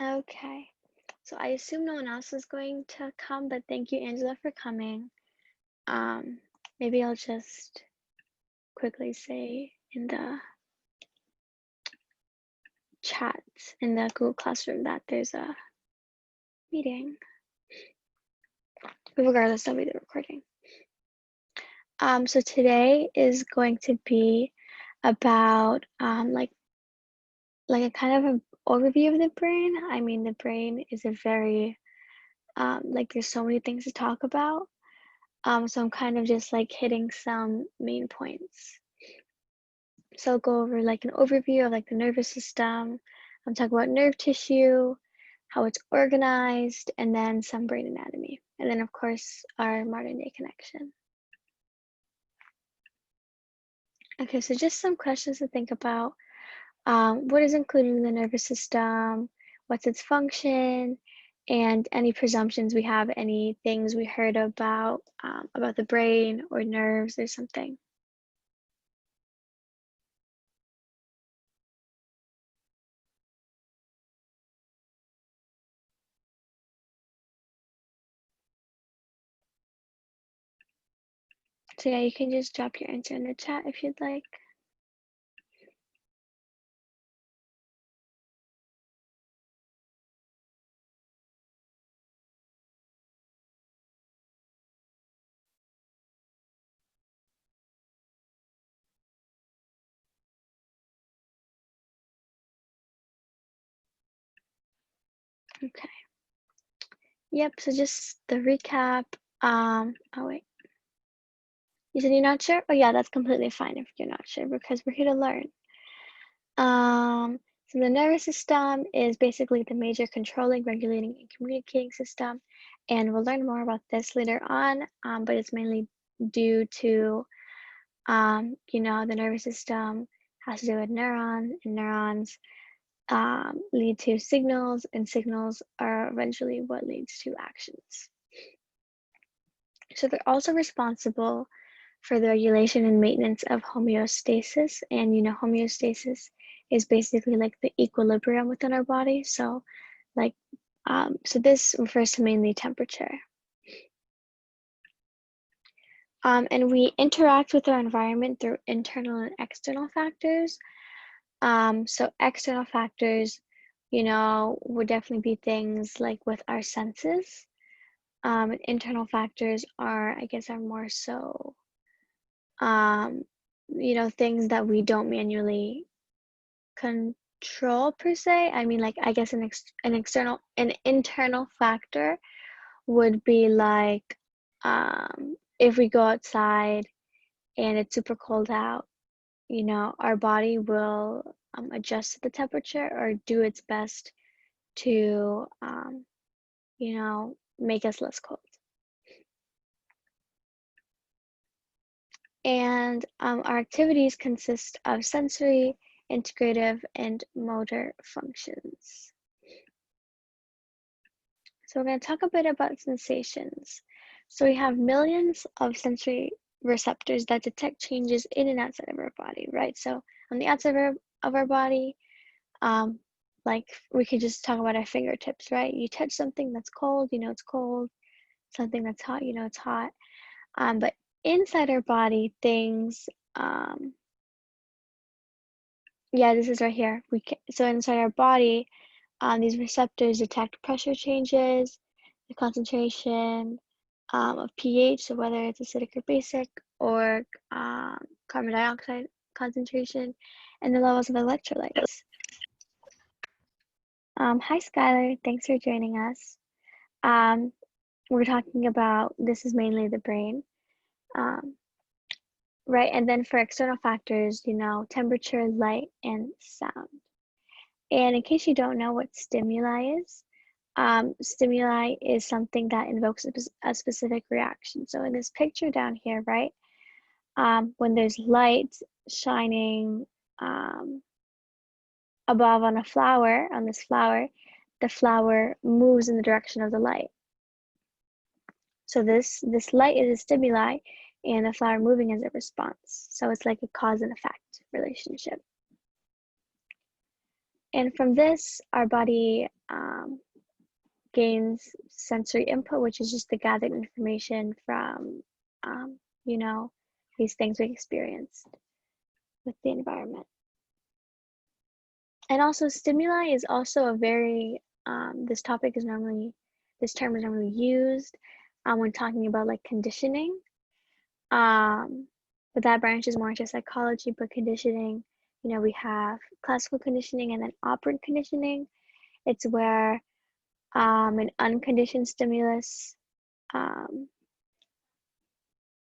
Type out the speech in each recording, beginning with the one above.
Okay. So I assume no one else is going to come, but thank you, Angela, for coming. Um, Maybe I'll just quickly say in the chat in the Google Classroom that there's a meeting. But regardless, I'll be the recording. So today is going to be about like a kind of an overview of the brain. I mean, the brain is a very like there's so many things to talk about. So I'm kind of just like hitting some main points. So I'll go over like an overview of like the nervous system. I'm talking about nerve tissue, how it's organized, and then some brain anatomy. And then of course our modern day connection. Okay, so just some questions to think about. What is included in the nervous system? What's its function? And any presumptions we have, any things we heard about the brain or nerves or something. So yeah, you can just drop your answer in the chat if you'd like. Okay. Yep, so just the recap. Oh wait. You said you're not sure? Oh yeah, that's completely fine if you're not sure because we're here to learn. So the nervous system is basically the major controlling, regulating, and communicating system. And we'll learn more about this later on, but it's mainly due to, the nervous system has to do with neurons, and neurons lead to signals, and signals are eventually what leads to actions. So they're also responsible for the regulation and maintenance of homeostasis. And homeostasis is basically like the equilibrium within our body. So so this refers to mainly temperature. And we interact with our environment through internal and external factors. So external factors, would definitely be things like with our senses. And internal factors are more so things that we don't manually control per se. I mean, like, I guess an internal factor would be like if we go outside and it's super cold out, our body will adjust to the temperature or do its best to, make us less cold. And our activities consist of sensory, integrative, and motor functions. So we're going to talk a bit about sensations. So we have millions of sensory receptors that detect changes in and outside of our body, right? So on the outside of our body, like we could just talk about our fingertips, right? You touch something that's cold, it's cold. Something that's hot, it's hot. But inside our body, things, this is right here. So inside our body, these receptors detect pressure changes, the concentration of pH, so whether it's acidic or basic, or carbon dioxide concentration, and the levels of electrolytes. Hi, Skylar. Thanks for joining us. We're talking about, this is mainly the brain. Right, and then for external factors, temperature, light, and sound. And in case you don't know what stimuli is something that invokes a specific reaction. So in this picture down here, right, when there's light shining above on this flower, the flower moves in the direction of the light. So this light is a stimuli, and the flower moving is a response. So it's like a cause and effect relationship. And from this, our body gains sensory input, which is just the gathered information from, you know, these things we experienced with the environment. And also stimuli is also a very, this term is normally used when talking about like conditioning. But that branches more into psychology, but conditioning, you know, we have classical conditioning and then operant conditioning. It's where an unconditioned stimulus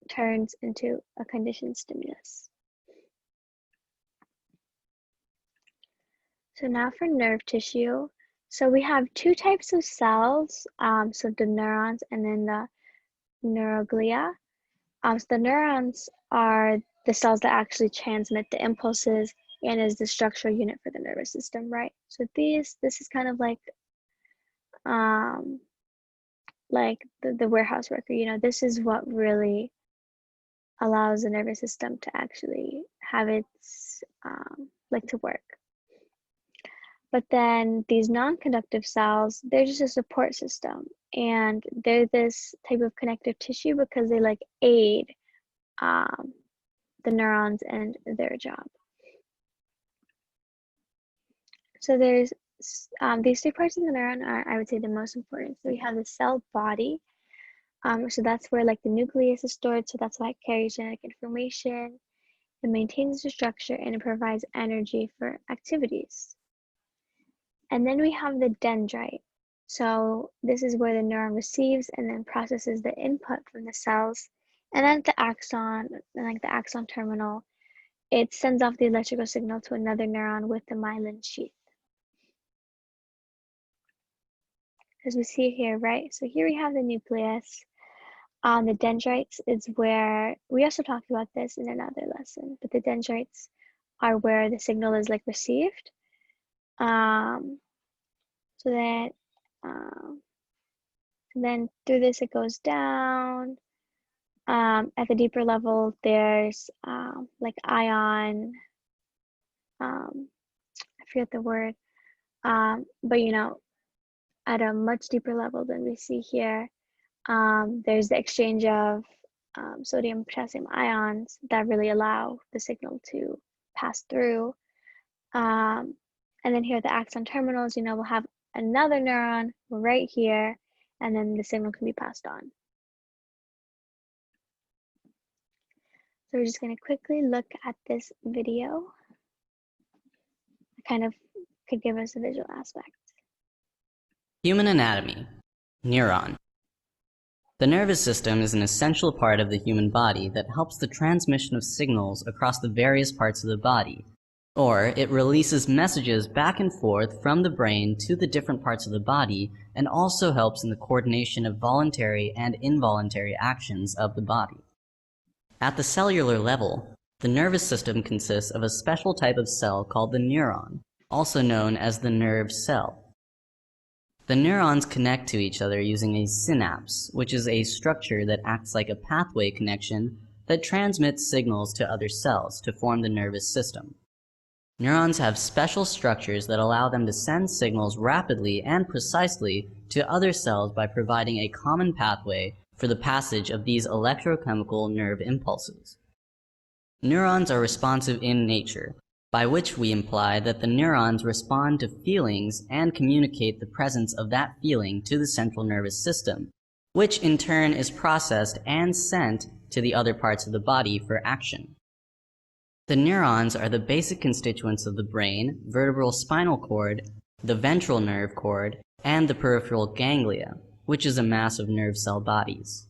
turns into a conditioned stimulus. So now for nerve tissue. So we have two types of cells, so the neurons and then the neuroglia. So the neurons are the cells that actually transmit the impulses and is the structural unit for the nervous system, right? So this is kind of like the warehouse worker, you know, this is what really allows the nervous system to actually have its, to work. But then these non-conductive cells, they're just a support system. And they're this type of connective tissue because they like aid the neurons and their job. So there's these three parts of the neuron are, I would say, the most important. So we have the cell body. So that's where like the nucleus is stored. So that's why it carries genetic information. It maintains the structure and it provides energy for activities. And then we have the dendrite. So this is where the neuron receives and then processes the input from the cells. And then the axon, like the axon terminal, it sends off the electrical signal to another neuron with the myelin sheath. As we see here, right? So here we have the nucleus. The dendrites is where, we also talked about this in another lesson, but the dendrites are where the signal is like received. So that, then through this it goes down. At the deeper level, there's like ion, I forget the word, but you know, at a much deeper level than we see here, there's the exchange of sodium potassium ions that really allow the signal to pass through. And then here the axon terminals, you know, we'll have another neuron right here, and then the signal can be passed on. So we're just going to quickly look at this video. It kind of could give us a visual aspect. Human anatomy. Neuron. The nervous system is an essential part of the human body that helps the transmission of signals across the various parts of the body, or it releases messages back and forth from the brain to the different parts of the body and also helps in the coordination of voluntary and involuntary actions of the body. At the cellular level, the nervous system consists of a special type of cell called the neuron, also known as the nerve cell. The neurons connect to each other using a synapse, which is a structure that acts like a pathway connection that transmits signals to other cells to form the nervous system. Neurons have special structures that allow them to send signals rapidly and precisely to other cells by providing a common pathway for the passage of these electrochemical nerve impulses. Neurons are responsive in nature, by which we imply that the neurons respond to feelings and communicate the presence of that feeling to the central nervous system, which in turn is processed and sent to the other parts of the body for action. The neurons are the basic constituents of the brain, vertebral spinal cord, the ventral nerve cord, and the peripheral ganglia, which is a mass of nerve cell bodies.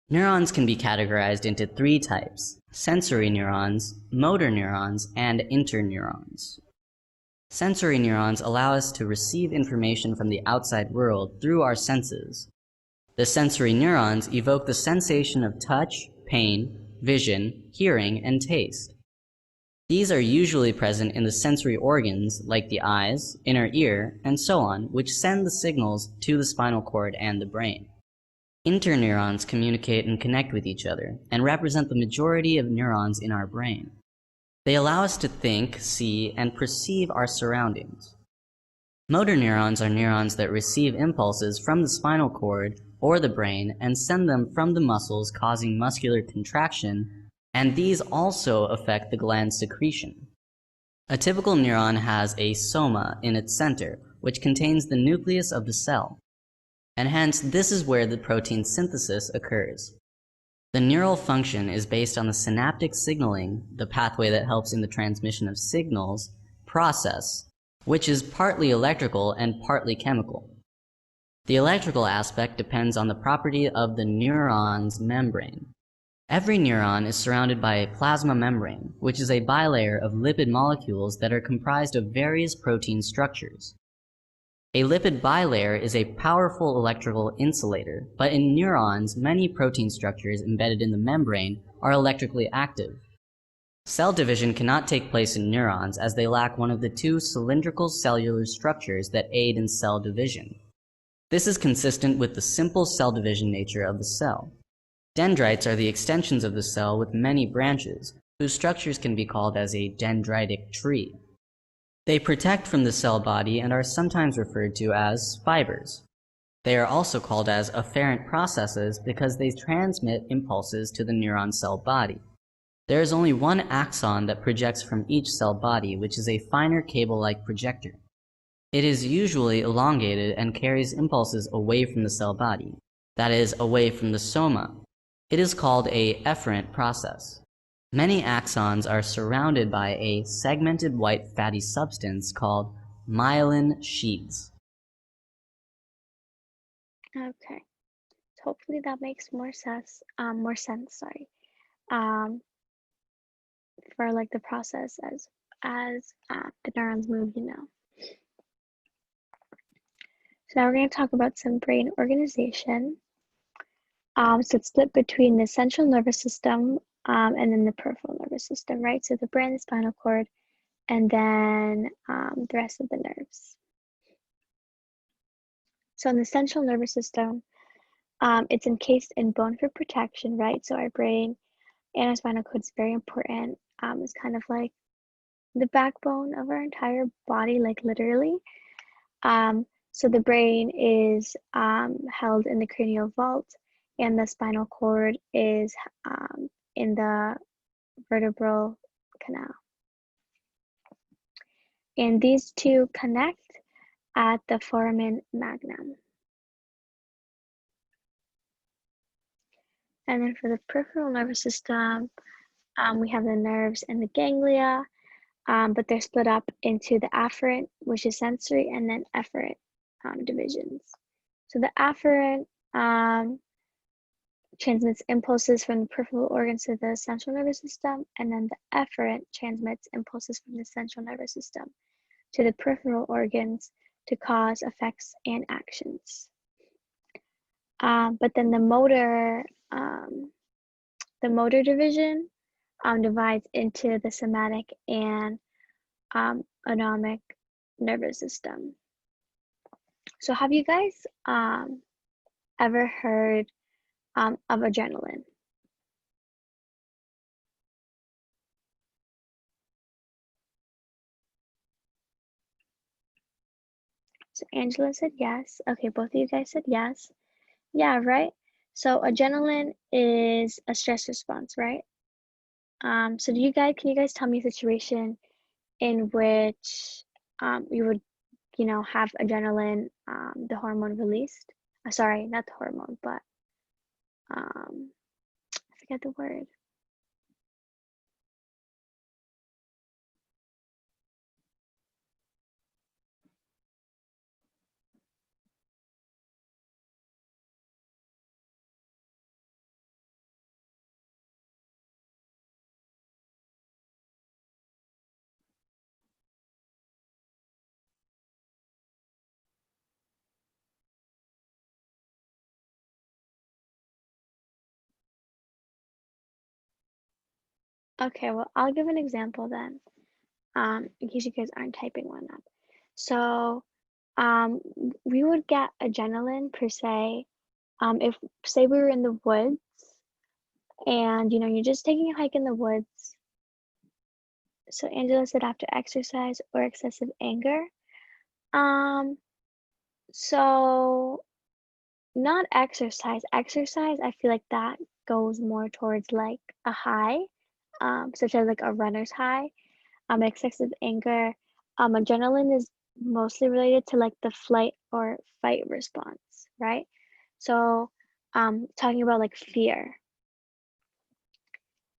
Neurons can be categorized into three types: sensory neurons, motor neurons, and interneurons. Sensory neurons allow us to receive information from the outside world through our senses. The sensory neurons evoke the sensation of touch, pain, vision, hearing, and taste. These are usually present in the sensory organs like the eyes, inner ear, and so on, which send the signals to the spinal cord and the brain. Interneurons communicate and connect with each other and represent the majority of neurons in our brain. They allow us to think, see, and perceive our surroundings. Motor neurons are neurons that receive impulses from the spinal cord or the brain and send them from the muscles, causing muscular contraction, and these also affect the gland secretion. A typical neuron has a soma in its center, which contains the nucleus of the cell, and hence this is where the protein synthesis occurs. The neural function is based on the synaptic signaling, the pathway that helps in the transmission of signals, process, which is partly electrical and partly chemical. The electrical aspect depends on the property of the neuron's membrane. Every neuron is surrounded by a plasma membrane, which is a bilayer of lipid molecules that are comprised of various protein structures. A lipid bilayer is a powerful electrical insulator, but in neurons, many protein structures embedded in the membrane are electrically active. Cell division cannot take place in neurons as they lack one of the two cylindrical cellular structures that aid in cell division. This is consistent with the simple cell division nature of the cell. Dendrites are the extensions of the cell with many branches, whose structures can be called as a dendritic tree. They protect from the cell body and are sometimes referred to as fibers. They are also called as afferent processes because they transmit impulses to the neuron cell body. There is only one axon that projects from each cell body, which is a finer cable-like projector. It is usually elongated and carries impulses away from the cell body, that is, away from the soma. It is called a efferent process. Many axons are surrounded by a segmented white fatty substance called myelin sheaths. Okay, so hopefully that makes more sense. Sorry. For like the process as the neurons move, you know. So now we're going to talk about some brain organization. So it's split between the central nervous system and then the peripheral nervous system, right? So the brain, the spinal cord, and then the rest of the nerves. So in the central nervous system, it's encased in bone for protection, right? So our brain and our spinal cord is very important. It's kind of like the backbone of our entire body, like literally. So the brain is held in the cranial vault, and the spinal cord is in the vertebral canal. And these two connect at the foramen magnum. And then for the peripheral nervous system, we have the nerves and the ganglia, but they're split up into the afferent, which is sensory, and then efferent divisions. So the afferent transmits impulses from the peripheral organs to the central nervous system, and then the efferent transmits impulses from the central nervous system to the peripheral organs to cause effects and actions. But then the motor division divides into the somatic and autonomic nervous system. So have you guys ever heard of adrenaline? So Angela said yes. Okay, both of you guys said yes. Yeah, right? So adrenaline is a stress response, right? So can you guys tell me a situation in which you would, have adrenaline, the hormone released? Sorry, not the hormone, but I forget the word. Okay, well, I'll give an example then, in case you guys aren't typing one up. So, we would get adrenaline per se, if say we were in the woods and you're just taking a hike in the woods So Angela said after exercise or excessive anger. Um, so not exercise. Exercise, I feel like that goes more towards like a high, such as like a runner's high. Excessive anger. Adrenaline is mostly related to like the flight or fight response, right? So, talking about like fear,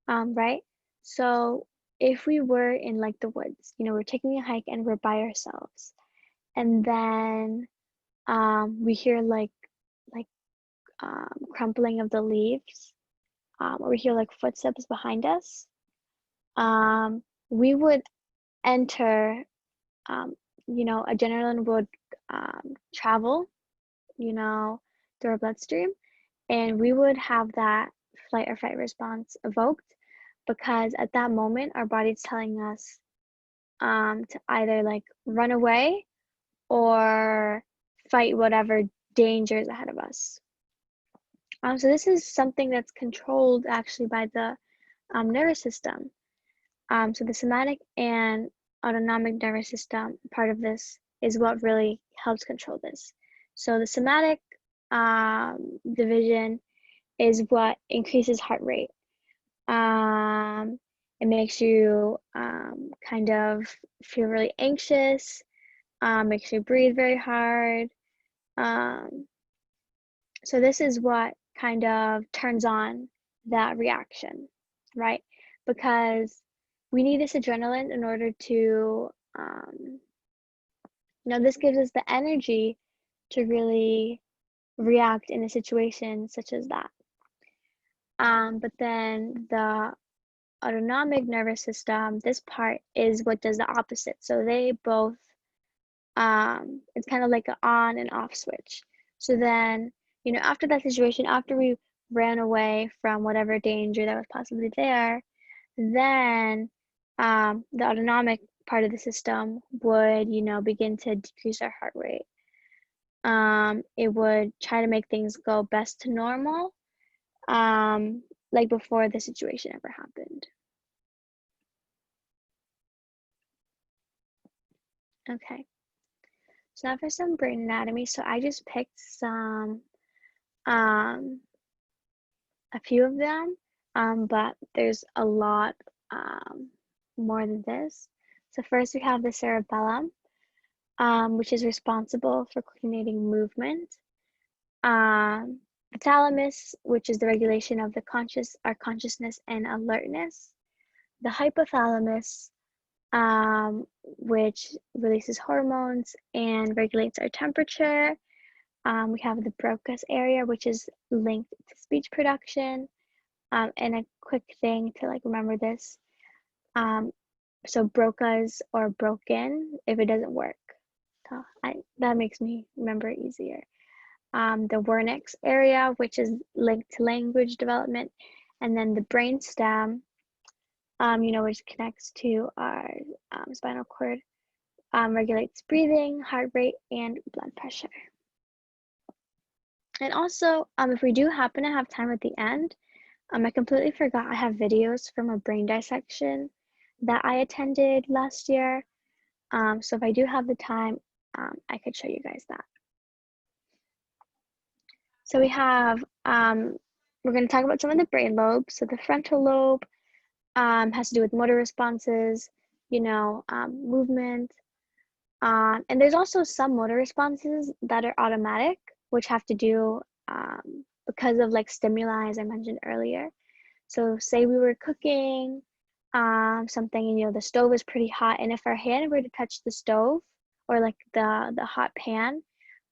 right? So if we were in like the woods, we're taking a hike and we're by ourselves, and then we hear like crumpling of the leaves, or we hear like footsteps behind us, we would enter, adrenaline would travel, through our bloodstream, and we would have that flight or fight response evoked because at that moment our body's telling us to either like run away or fight whatever danger is ahead of us. So this is something that's controlled actually by the nervous system. So the somatic and autonomic nervous system part of this is what really helps control this. So the somatic division is what increases heart rate. It makes you kind of feel really anxious, makes you breathe very hard. So this is what kind of turns on that reaction, right? Because we need this adrenaline in order to, this gives us the energy to really react in a situation such as that. But then the autonomic nervous system, this part is what does the opposite. So they both, it's kind of like an on and off switch. So then, after that situation, after we ran away from whatever danger that was possibly there, then the autonomic part of the system would, begin to decrease our heart rate. It would try to make things go best to normal, like before the situation ever happened. Okay, so now for some brain anatomy. So I just picked a few of them, but there's a lot more than this. So first we have the cerebellum, which is responsible for coordinating movement. The thalamus, which is the regulation of our consciousness and alertness. The hypothalamus, which releases hormones and regulates our temperature. We have the Broca's area, which is linked to speech production. And a quick thing to like remember this. So Broca's or broken if it doesn't work. So that makes me remember it easier. The Wernicke's area, which is linked to language development, and then the brainstem, which connects to our spinal cord, regulates breathing, heart rate, and blood pressure. And also, if we do happen to have time at the end, I completely forgot I have videos from a brain dissection that I attended last year. So if I do have the time, I could show you guys that. So we have, we're going to talk about some of the brain lobes. So the frontal lobe has to do with motor responses, movement. And there's also some motor responses that are automatic, which have to do because of like stimuli, as I mentioned earlier. So say we were cooking something and the stove is pretty hot, and if our hand were to touch the stove or like the hot pan,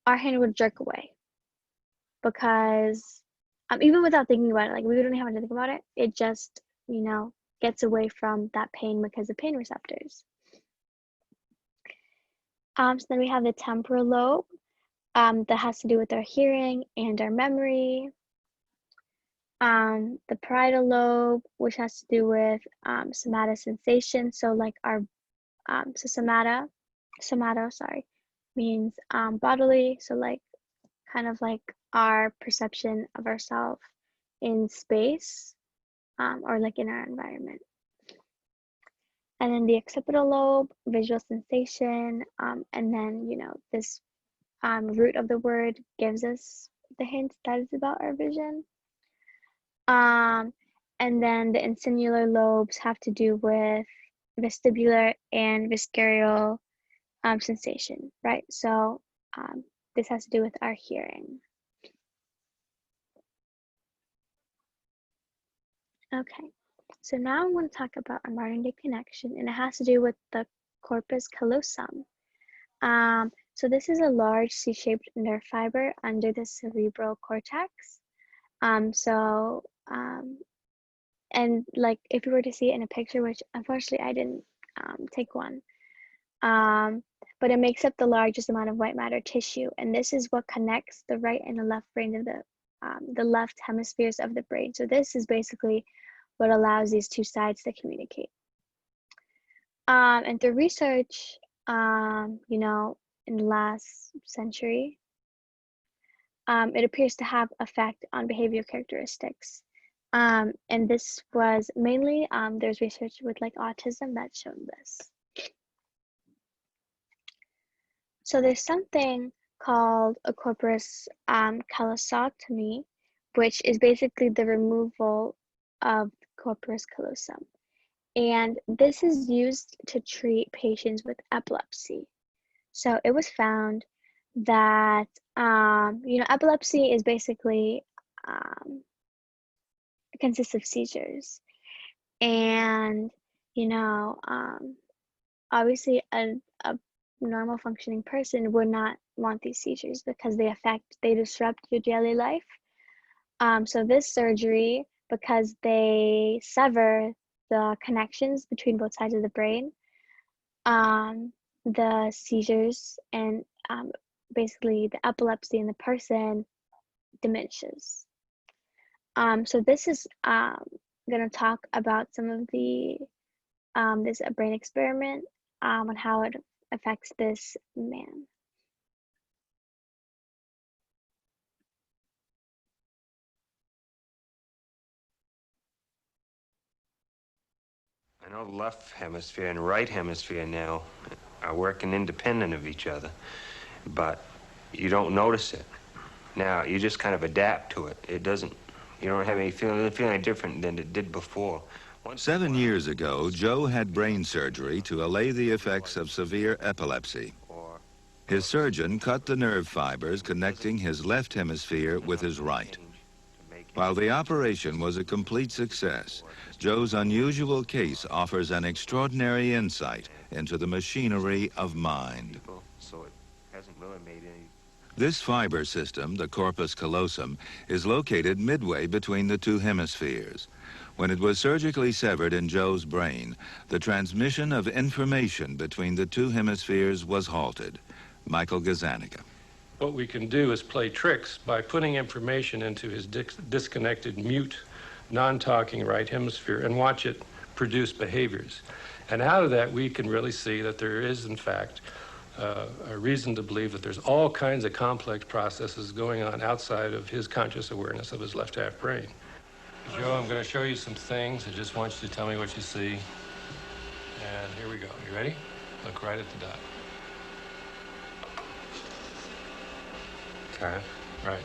our hand would jerk away because even without thinking about it, like we don't even have to think about it, it just gets away from that pain because of pain receptors. So then we have the temporal lobe that has to do with our hearing and our memory. The parietal lobe, which has to do with somatosensation. So like our somato, sorry, means bodily. So like kind of like our perception of ourselves in space or like in our environment. And then the occipital lobe, visual sensation, and then, this root of the word gives us the hint that it's about our vision. And then the insular lobes have to do with vestibular and visceral sensation, right? So this has to do with our hearing. Okay, so now I want to talk about a modern day connection, and it has to do with the corpus callosum. So this is a large C-shaped nerve fiber under the cerebral cortex. And like if you were to see it in a picture, which unfortunately I didn't take one, but it makes up the largest amount of white matter tissue, and this is what connects the right and the left brain of the left hemispheres of the brain. So this is basically what allows these two sides to communicate. And through research, in the last century, it appears to have effect on behavioral characteristics. And this was mainly, there's research with like autism that's shown this. So there's something called a corpus callosotomy, which is basically the removal of corpus callosum. And this is used to treat patients with epilepsy. So it was found that, epilepsy is basically, consists of seizures. And, obviously a normal functioning person would not want these seizures because they disrupt your daily life. So this surgery, because they sever the connections between both sides of the brain, the seizures and basically the epilepsy in the person diminishes. So this is going to talk about some of the this brain experiment on how it affects this man. I know the left hemisphere and right hemisphere now are working independent of each other, but you don't notice it. Now, you just kind of adapt to it. You don't have any feeling, it doesn't feel any different than it did before. 7 years ago, Joe had brain surgery to allay the effects of severe epilepsy. His surgeon cut the nerve fibers connecting his left hemisphere with his right. While the operation was a complete success, Joe's unusual case offers an extraordinary insight into the machinery of mind. This fiber system, the corpus callosum, is located midway between the two hemispheres. When it was surgically severed in Joe's brain, the transmission of information between the two hemispheres was halted. Michael Gazzaniga. What we can do is play tricks by putting information into his disconnected, mute, non-talking right hemisphere and watch it produce behaviors. And out of that, we can really see that there is, in fact, a reason to believe that there's all kinds of complex processes going on outside of his conscious awareness of his left half brain. Joe, I'm going to show you some things. I just want you to tell me what you see. And here we go. You ready? Look right at the dot. Okay. Right.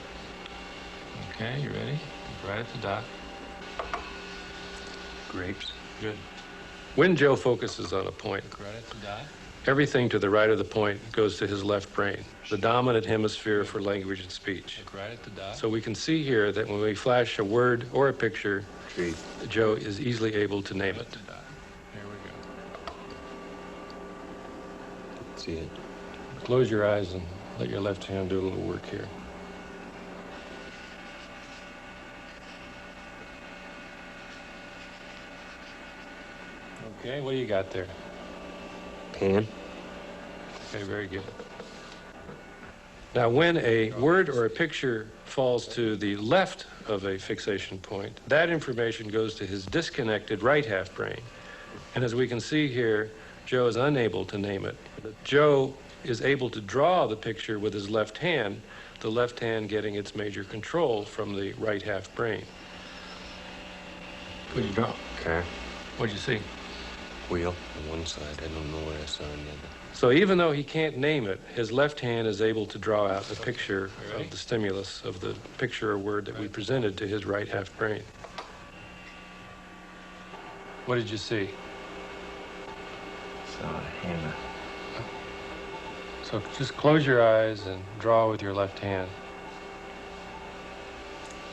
Okay, you ready? Look right at the dot. Grapes. Good. When Joe focuses on a point, look right at the dot. Everything to the right of the point goes to his left brain, the dominant hemisphere for language and speech. Look right at the dot. So we can see here that when we flash a word or a picture, Tree. Joe is easily able to name it. Here we go. See it. Close your eyes and let your left hand do a little work here. Okay, what do you got there? Pan. Okay, very good. Now, when a word or a picture falls to the left of a fixation point, that information goes to his disconnected right half brain. And as we can see here, Joe is unable to name it. Joe is able to draw the picture with his left hand, the left hand getting its major control from the right half brain. What did you draw? Okay. What did you see? wheel on one side. I don't know what I saw on the other. So even though he can't name it, his left hand is able to draw out a picture of the stimulus, of the picture or word that we presented to his right half brain. What did you see? Saw a hammer. So just close your eyes and draw with your left hand.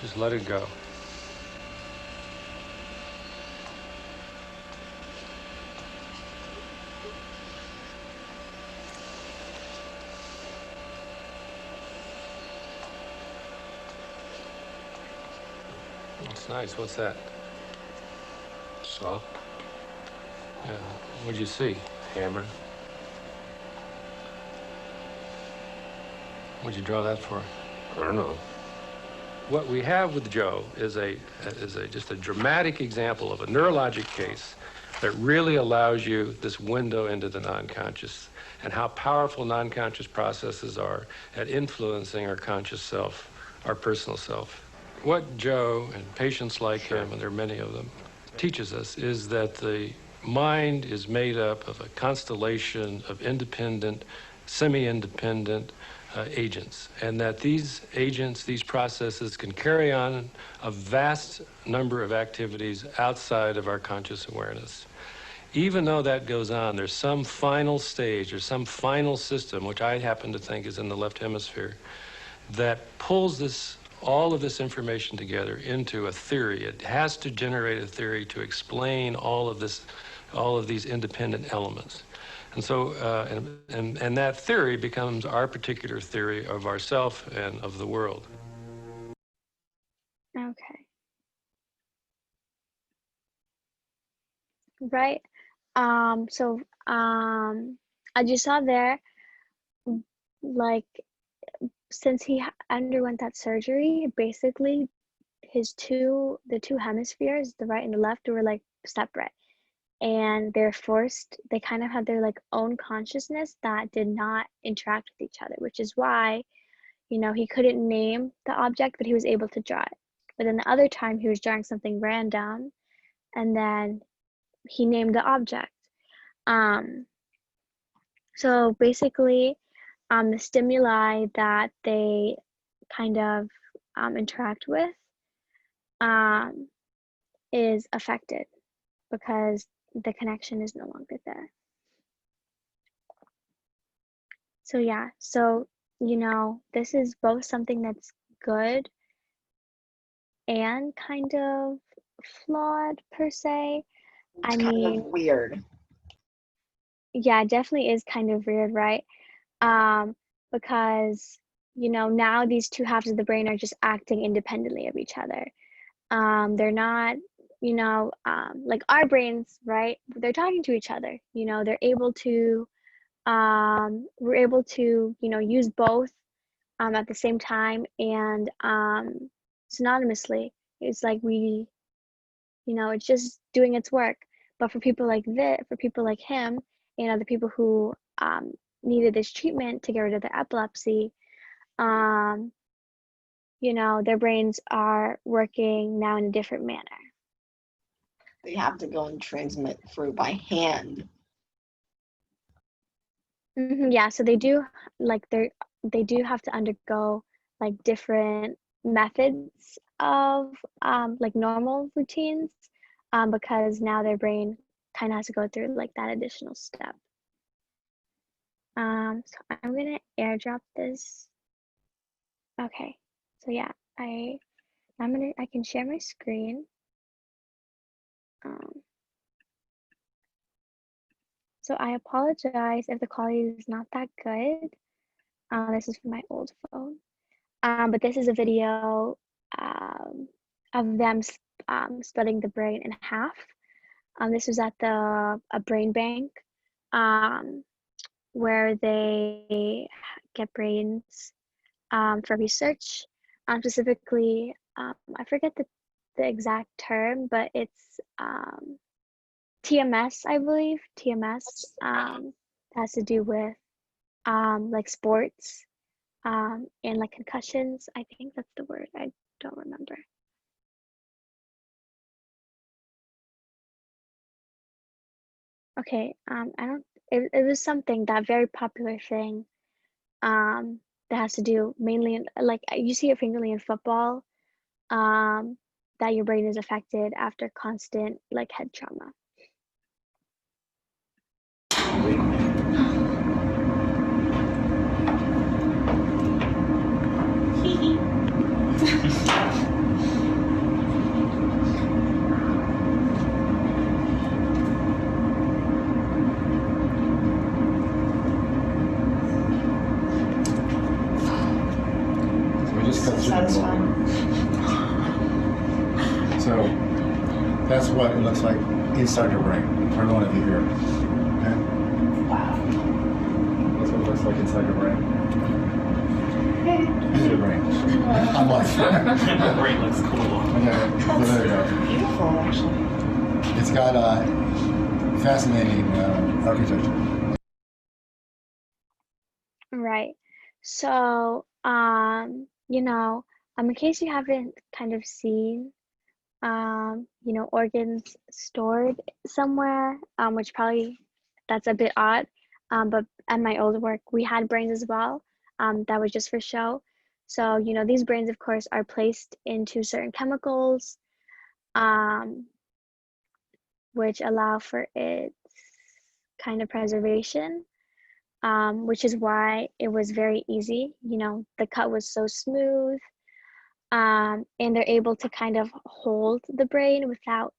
Just let it go. That's nice. What's that? Saw? Yeah. What'd you see? Hammer. What'd you draw that for? I don't know. What we have with Joe is just a dramatic example of a neurologic case that really allows you this window into the non-conscious and how powerful non-conscious processes are at influencing our conscious self, our personal self. What Joe and patients like him, and there are many of them, teaches us is that the mind is made up of a constellation of independent, semi-independent agents, and that these agents, these processes can carry on a vast number of activities outside of our conscious awareness. Even though that goes on, there's some final stage or some final system, which I happen to think is in the left hemisphere, that pulls all of this information together into a theory. It has to generate a theory to explain all of these independent elements. And so, and that theory becomes our particular theory of ourself and of the world. Okay. Right. As you saw there, like, since he underwent that surgery, basically the two hemispheres, the right and the left, were like separate. And they kind of had their like own consciousness that did not interact with each other, which is why, he couldn't name the object, but he was able to draw it. But then the other time he was drawing something random, and then he named the object. So basically, the stimuli that they kind of interact with is affected because the connection is no longer there. So yeah, this is both something that's good and kind of flawed per se. It's kind of weird. Yeah, it definitely is kind of weird, right? Because, now these two halves of the brain are just acting independently of each other. They're not, like our brains, right? They're talking to each other. They're able to, we're able to, use both at the same time and synonymously. It's like it's just doing its work. But for people like him, the people who needed this treatment to get rid of their epilepsy, their brains are working now in a different manner. They have to go and transmit through by hand. Yeah, so they do have to undergo like different methods of like normal routines because now their brain kind of has to go through like that additional step. So I'm gonna airdrop this. Okay, so yeah, I can share my screen. So I apologize if the quality is not that good. This is from my old phone. But this is a video of them splitting the brain in half. This was at a brain bank where they get brains for research. Specifically, I forget the exact term, but it's TMS, I believe. TMS has to do with like sports and like concussions. I think that's the word. I don't remember. Okay, I don't, it was something, that very popular thing, that has to do mainly in, like, you see it frequently in football, um, that your brain is affected after constant, like, head trauma. So we just cut through the Satisfying. So that's what it looks like inside your brain for every one of you here. Okay? That's what it looks like inside your brain. Inside your brain. I'm like, The brain looks cool. okay, so there you go. Beautiful, actually. It's got fascinating architecture. Right. So, you know, in case you haven't kind of seen, you know, organs stored somewhere, which probably that's a bit odd. But at my old work, we had brains as well. That was just for show. So, you know, these brains, of course, are placed into certain chemicals, um, which allow for its kind of preservation, which is why it was very easy. You know, the cut was so smooth, and they're able to kind of hold the brain without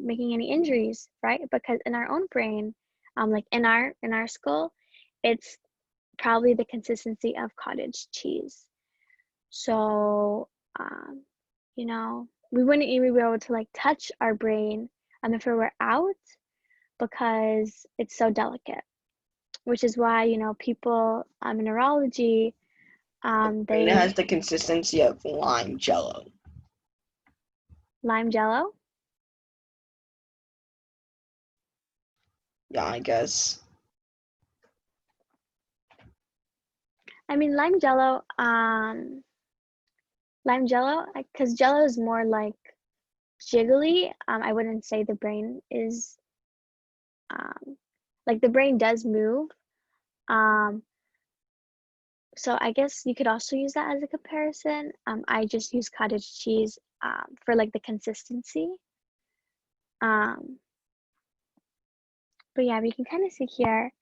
making any injuries, right? Because in our own brain, like in our skull, it's probably the consistency of cottage cheese. So, you know, we wouldn't even be able to like touch our brain if it were out, because it's so delicate. Which is why, you know, people in neurology, And it they has the consistency of lime jello. lime jello. Yeah, I guess. I mean, lime jello, because jello is more like jiggly. I wouldn't say the brain is, like the brain does move. Um, so I guess you could also use that as a comparison. I just use cottage cheese for like the consistency. Um, but yeah, we can kind of see here.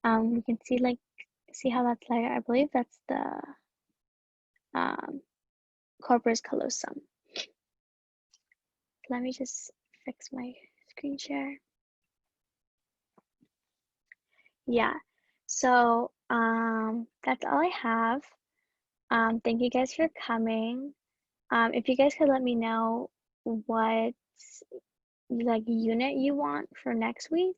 We can see like, see how that's like, I believe that's the um, corpus callosum. Let me just fix my screen share. Yeah, so that's all I have. Thank you guys for coming. If you guys could let me know what like unit you want for next week,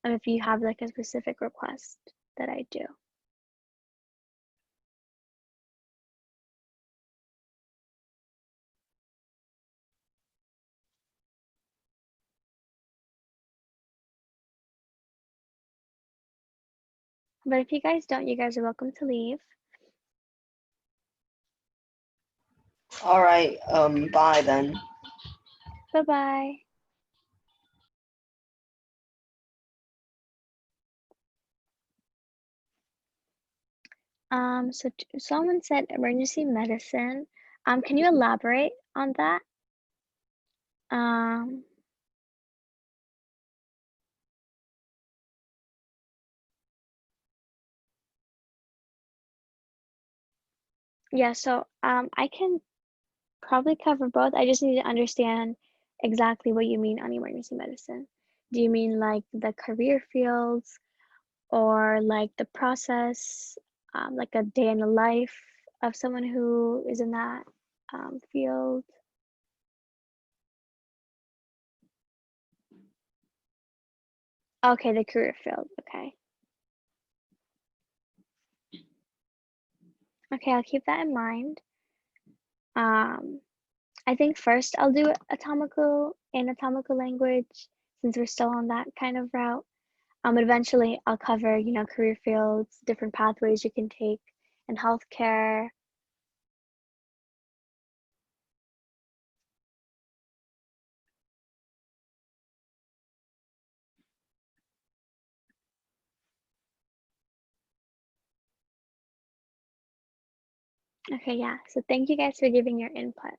and if you have like a specific request that I do. But if you guys don't, you guys are welcome to leave. All right, bye then. Bye-bye. So someone said emergency medicine. Can you elaborate on that? Um, yeah, so I can probably cover both. I just need to understand exactly what you mean on emergency medicine. Do you mean like the career fields, or like the process, like a day in the life of someone who is in that field? Okay, the career field. Okay. Okay, I'll keep that in mind. Um, I think first I'll do anatomical language, since we're still on that kind of route. But eventually I'll cover, you know, career fields, different pathways you can take in healthcare. Okay, yeah. So thank you guys for giving your input.